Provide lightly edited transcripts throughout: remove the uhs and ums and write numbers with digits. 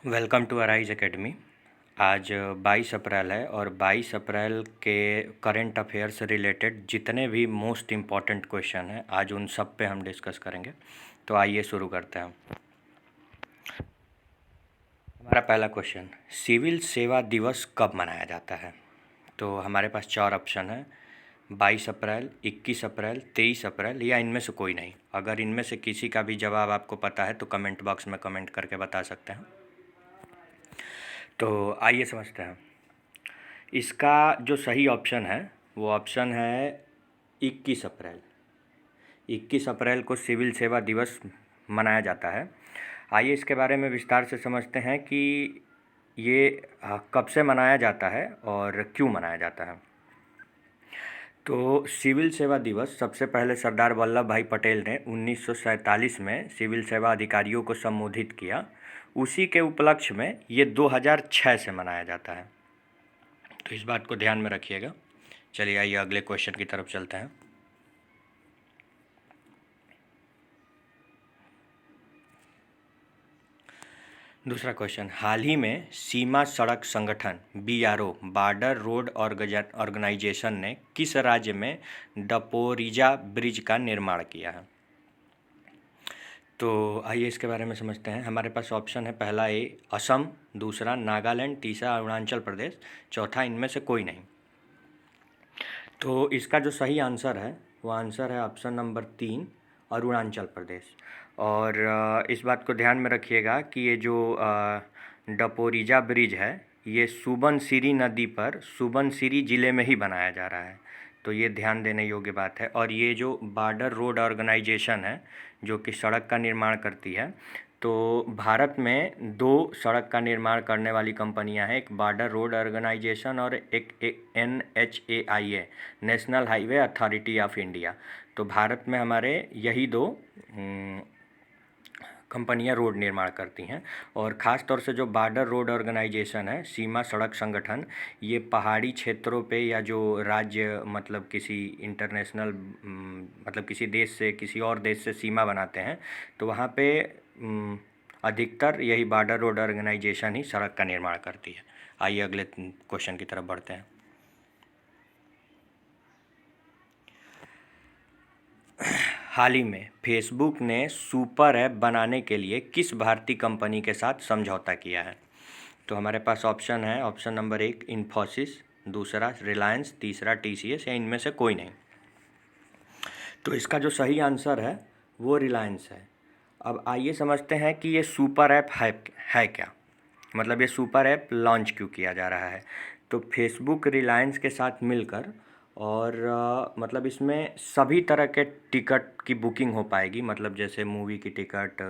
Welcome to arise academy. आज 22 अप्रैल है और 22 अप्रैल के करंट अफेयर से रिलेटेड जितने भी मोस्ट इम्पॉर्टेंट क्वेश्चन हैं आज उन सब पे हम डिस्कस करेंगे। तो आइए शुरू करते हैं। हमारा पहला क्वेश्चन, सिविल सेवा दिवस कब मनाया जाता है? तो हमारे पास 4 ऑप्शन है, 22 अप्रैल, 21 अप्रैल, 23 अप्रैल या इनमें से कोई नहीं। अगर इनमें से किसी का भी जवाब आपको पता है तो कमेंट बॉक्स में कमेंट करके बता सकते हैं। तो आइए समझते हैं। इसका जो सही ऑप्शन है वो ऑप्शन है 21 अप्रैल। 21 अप्रैल को सिविल सेवा दिवस मनाया जाता है। आइए इसके बारे में विस्तार से समझते हैं कि ये कब से मनाया जाता है और क्यों मनाया जाता है। तो सिविल सेवा दिवस सबसे पहले सरदार वल्लभ भाई पटेल ने 1947 में सिविल सेवा अधिकारियों को संबोधित किया। उसी के उपलक्ष्य में ये 2006 से मनाया जाता है। तो इस बात को ध्यान में रखिएगा। चलिए आइए अगले क्वेश्चन की तरफ चलते हैं। दूसरा क्वेश्चन, हाल ही में सीमा सड़क संगठन BRO बॉर्डर रोड ऑर्गेनाइजेशन ने किस राज्य में डपोरिजा ब्रिज का निर्माण किया है? तो आइए इसके बारे में समझते हैं। हमारे पास ऑप्शन है, पहला ए असम, दूसरा नागालैंड, तीसरा अरुणाचल प्रदेश, चौथा इनमें से कोई नहीं। तो इसका जो सही आंसर है वो आंसर है ऑप्शन नंबर 3, अरुणाचल प्रदेश। और इस बात को ध्यान में रखिएगा कि ये जो डपोरिजा ब्रिज है ये सुबनसिरी नदी पर सुबनसिरी ज़िले में ही बनाया जा रहा है। तो ये ध्यान देने योग्य बात है। और ये जो बॉर्डर रोड ऑर्गेनाइजेशन है जो कि सड़क का निर्माण करती है, तो भारत में 2 सड़क का निर्माण करने वाली कंपनियां हैं, एक बॉर्डर रोड ऑर्गेनाइजेशन और एक NHAIA, national highway authority of India. तो भारत में हमारे यही 2 कंपनियां रोड निर्माण करती हैं। और ख़ास तौर से जो बॉर्डर रोड ऑर्गेनाइजेशन है, सीमा सड़क संगठन, ये पहाड़ी क्षेत्रों पे या जो राज्य मतलब किसी इंटरनेशनल मतलब किसी देश से किसी और देश से सीमा बनाते हैं तो वहाँ पे अधिकतर यही बॉर्डर रोड ऑर्गेनाइजेशन ही सड़क का निर्माण करती है। आइए अगले क्वेश्चन की तरफ बढ़ते हैं। हाल ही में फेसबुक ने सुपर ऐप बनाने के लिए किस भारतीय कंपनी के साथ समझौता किया है? तो हमारे पास ऑप्शन है, ऑप्शन नंबर 1 इन्फोसिस, दूसरा रिलायंस, तीसरा TCS या इनमें से कोई नहीं। तो इसका जो सही आंसर है वो रिलायंस है। अब आइए समझते हैं कि ये सुपर ऐप है क्या, मतलब ये सुपर ऐप लॉन्च क्यों किया जा रहा है। तो फेसबुक रिलायंस के साथ मिलकर और मतलब इसमें सभी तरह के टिकट की बुकिंग हो पाएगी, मतलब जैसे मूवी की टिकट,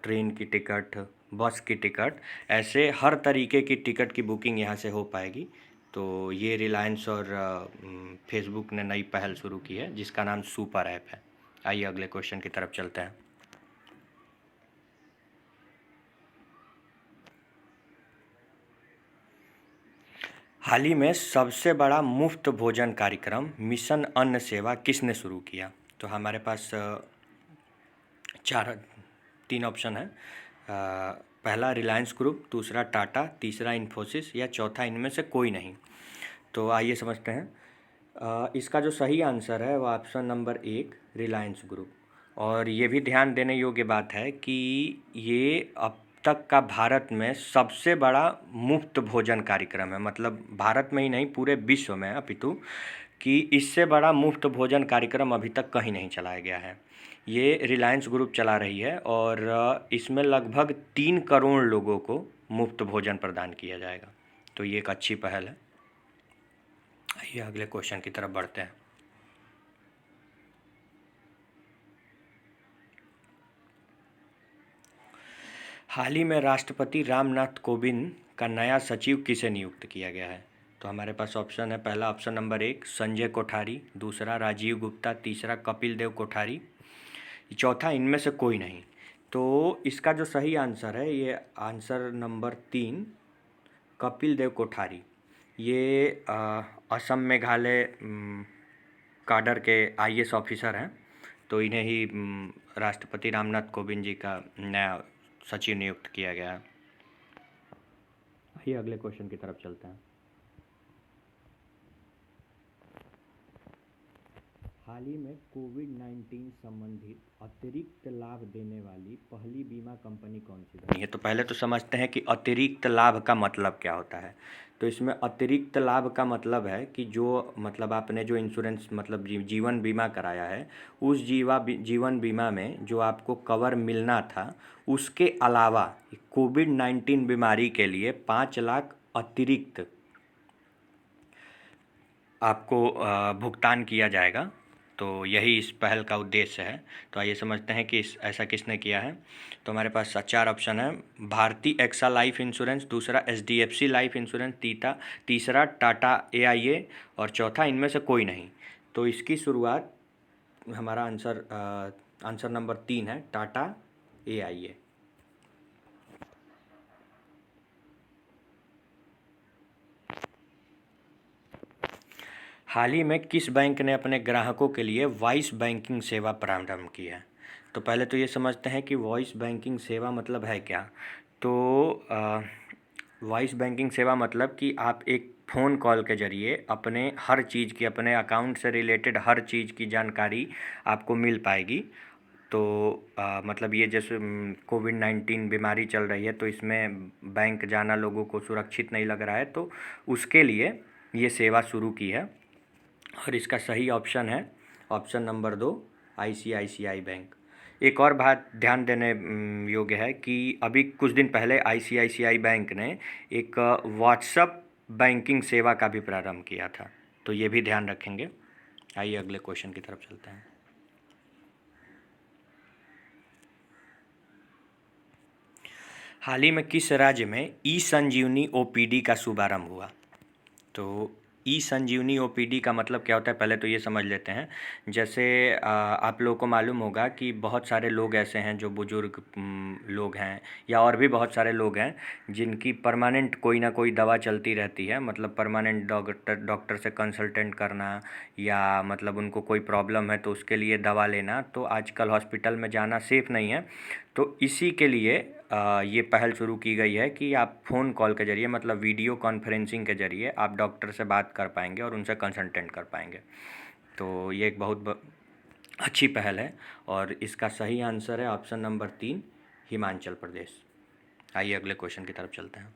ट्रेन की टिकट, बस की टिकट, ऐसे हर तरीके की टिकट की बुकिंग यहाँ से हो पाएगी। तो ये रिलायंस और फेसबुक ने नई पहल शुरू की है जिसका नाम सुपर ऐप है। आइए अगले क्वेश्चन की तरफ चलते हैं। हाल ही में सबसे बड़ा मुफ्त भोजन कार्यक्रम मिशन अन्न सेवा किसने शुरू किया? तो हमारे पास 3 ऑप्शन है। पहला रिलायंस ग्रुप, दूसरा टाटा, तीसरा इन्फोसिस या चौथा इनमें से कोई नहीं। तो आइए समझते हैं। इसका जो सही आंसर है वो ऑप्शन नंबर 1 रिलायंस ग्रुप। और ये भी ध्यान देने योग्य बात है कि ये अब तक का भारत में सबसे बड़ा मुफ्त भोजन कार्यक्रम है, मतलब भारत में ही नहीं पूरे विश्व में अपितु कि इससे बड़ा मुफ्त भोजन कार्यक्रम अभी तक कहीं नहीं चलाया गया है। ये रिलायंस ग्रुप चला रही है और इसमें लगभग 3 करोड़ लोगों को मुफ्त भोजन प्रदान किया जाएगा। तो ये एक अच्छी पहल है। आइए अगले क्वेश्चन की तरफ बढ़ते हैं। हाल ही में राष्ट्रपति रामनाथ कोविंद का नया सचिव किसे नियुक्त किया गया है? तो हमारे पास ऑप्शन है, पहला ऑप्शन नंबर 1 संजय कोठारी, दूसरा राजीव गुप्ता, तीसरा कपिल देव कोठारी, चौथा इनमें से कोई नहीं। तो इसका जो सही आंसर है ये आंसर नंबर 3 कपिल देव कोठारी। ये असम मेघालय काडर के IAS ऑफिसर हैं। तो इन्हें ही राष्ट्रपति रामनाथ कोविंद जी का नया सचिव नियुक्त किया गया है। आइए अगले क्वेश्चन की तरफ चलते हैं। हाल ही में कोविड-19 संबंधित अतिरिक्त लाभ देने वाली पहली बीमा कंपनी कौन सी बनी है? तो पहले तो समझते हैं कि अतिरिक्त लाभ का मतलब क्या होता है। तो इसमें अतिरिक्त लाभ का मतलब है कि जो मतलब आपने जो इंश्योरेंस मतलब जीवन बीमा कराया है, उस जीवन बीमा में जो आपको कवर मिलना था, उसके अलावा कोविड-19 बीमारी के लिए 5 लाख अतिरिक्त आपको भुगतान किया जाएगा। तो यही इस पहल का उद्देश्य है। तो आइए समझते हैं कि ऐसा किसने किया है। तो हमारे पास 4 ऑप्शन है। भारतीय एक्सा लाइफ इंश्योरेंस, दूसरा एचडीएफसी लाइफ इंश्योरेंस, तीसरा टाटा एआईए और चौथा इनमें से कोई नहीं। तो इसकी शुरुआत हमारा आंसर नंबर 3 है, टाटा एआईए। हाल ही में किस बैंक ने अपने ग्राहकों के लिए वॉइस बैंकिंग सेवा प्रारंभ की है? तो पहले तो ये समझते हैं कि वॉइस बैंकिंग सेवा मतलब है क्या। तो वॉइस बैंकिंग सेवा मतलब कि आप एक फ़ोन कॉल के ज़रिए अपने हर चीज़ की, अपने अकाउंट से रिलेटेड हर चीज़ की जानकारी आपको मिल पाएगी। तो मतलब ये जैसे कोविड-19 बीमारी चल रही है, तो इसमें बैंक जाना लोगों को सुरक्षित नहीं लग रहा है, तो उसके लिए ये सेवा शुरू की है। और इसका सही ऑप्शन है ऑप्शन नंबर 2, आईसीआईसीआई बैंक। एक और बात ध्यान देने योग्य है कि अभी कुछ दिन पहले आईसीआईसीआई बैंक ने एक व्हाट्सएप बैंकिंग सेवा का भी प्रारंभ किया था, तो ये भी ध्यान रखेंगे। आइए अगले क्वेश्चन की तरफ चलते हैं। हाल ही में किस राज्य में ई संजीवनी ओपीडी का शुभारंभ हुआ? तो ई संजीवनी ओपीडी का मतलब क्या होता है, पहले तो ये समझ लेते हैं। जैसे आप लोगों को मालूम होगा कि बहुत सारे लोग ऐसे हैं जो बुजुर्ग लोग हैं, या और भी बहुत सारे लोग हैं जिनकी परमानेंट कोई ना कोई दवा चलती रहती है, मतलब परमानेंट डॉक्टर से कंसल्टेंट करना, या मतलब उनको कोई प्रॉब्लम है तो उसके लिए दवा लेना। तो आजकल हॉस्पिटल में जाना सेफ़ नहीं है, तो इसी के लिए ये पहल शुरू की गई है कि आप फ़ोन कॉल के ज़रिए, मतलब वीडियो कॉन्फ्रेंसिंग के ज़रिए आप डॉक्टर से बात कर पाएंगे और उनसे कंसल्टेंट कर पाएंगे। तो ये एक बहुत अच्छी पहल है और इसका सही आंसर है ऑप्शन नंबर 3, हिमाचल प्रदेश। आइए अगले क्वेश्चन की तरफ चलते हैं।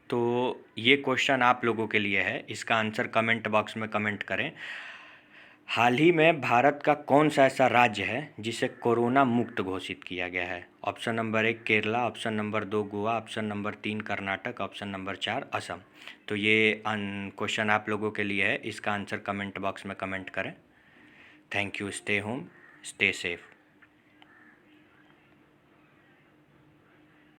तो ये क्वेश्चन आप लोगों के लिए है, इसका आंसर कमेंट बॉक्स में कमेंट करें। हाल ही में भारत का कौन सा ऐसा राज्य है जिसे कोरोना मुक्त घोषित किया गया है? Option number 1 Kerala, option number 2 Goa, option number 3 Karnataka, option number 4 Assam. तो ये क्वेश्चन आप लोगों के लिए है, इसका आंसर कमेंट बॉक्स में कमेंट करें। Thank you. Stay home, stay safe.